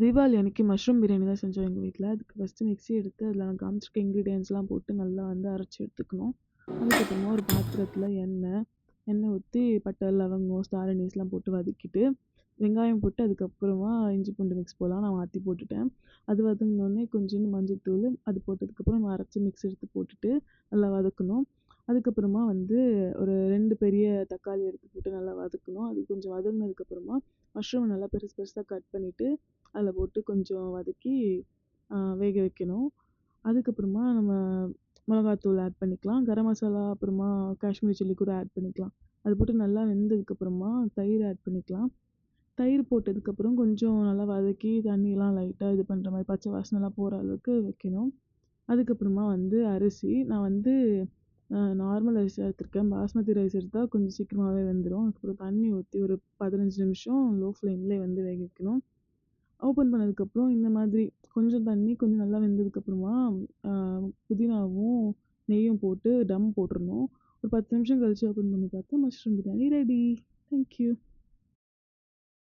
தீபாவளி அன்னைக்கு மஷ்ரூம் பிரியாணி தான் செஞ்சோம் எங்கள் வீட்டில். அதுக்கு ஃபஸ்ட்டு மிக்ஸி எடுத்து அதில் நான் காமிச்சிருக்க இன்க்ரீடியன்ட்ஸ்லாம் போட்டு நல்லா வந்து அரைச்சி எடுத்துக்கணும். அதுக்கப்புறமா ஒரு பாத்திரத்தில் எண்ணெய் ஊற்றி பட்டை, லவங்கம், ஸ்டார் அனீஸ்லாம் போட்டு வதக்கிட்டு, வெங்காயம் போட்டு அதுக்கப்புறமா இஞ்சி பூண்டு மிக்ஸ் போடலாம். நான் மாற்றி போட்டுட்டேன். அது வதங்கினோடனே கொஞ்சோண்டு மஞ்சள்தூள், அது போட்டதுக்கப்புறம் அரைச்ச மிக்ஸ் எடுத்து போட்டுட்டு நல்லா வதக்கணும். அதுக்கப்புறமா வந்து ஒரு 2 பெரிய தக்காளி எடுத்து போட்டு நல்லா வதக்கணும். அது கொஞ்சம் வதங்கினதுக்கப்புறமா மஷ்ரூமை நல்லா பெருசு பெருசாக கட் பண்ணிவிட்டு அதில் போட்டு கொஞ்சம் வதக்கி வேக வைக்கணும். அதுக்கப்புறமா நம்ம மிளகாத்தூள் ஆட் பண்ணிக்கலாம். கரம் மசாலா, அப்புறமா காஷ்மீரி சில்லி கூட ஆட் பண்ணிக்கலாம். அது போட்டு நல்லா வெந்ததுக்கப்புறமா தயிர் ஆட் பண்ணிக்கலாம். தயிர் போட்டதுக்கப்புறம் கொஞ்சம் நல்லா வதக்கி தண்ணியெலாம் லைட்டாக இது பண்ணுற மாதிரி பச்சை வாசனைலாம் போகிற அளவுக்கு வைக்கணும். அதுக்கப்புறமா வந்து அரிசி நான் வந்து நார்மல் ரைஸ் எடுத்திருக்கேன். பாஸ்மதி ரைஸ் எடுத்தால் கொஞ்சம் சீக்கிரமாகவே வெந்துடும். அதுக்கப்புறம் தண்ணி ஊற்றி ஒரு 15 நிமிஷம் லோ ஃப்ளேம்லேயே வந்து வேக வைக்கணும். ஓப்பன் பண்ணதுக்கப்புறம் இந்த மாதிரி கொஞ்சம் தண்ணி கொஞ்சம் நல்லா வெந்ததுக்கப்புறமா புதினாவும் நெய்யும் போட்டு டம் போட்டுறணும். ஒரு 10 நிமிஷம் கழிச்சு ஓப்பன் பண்ணி பார்த்தா mushroom biryani ready. Thank you.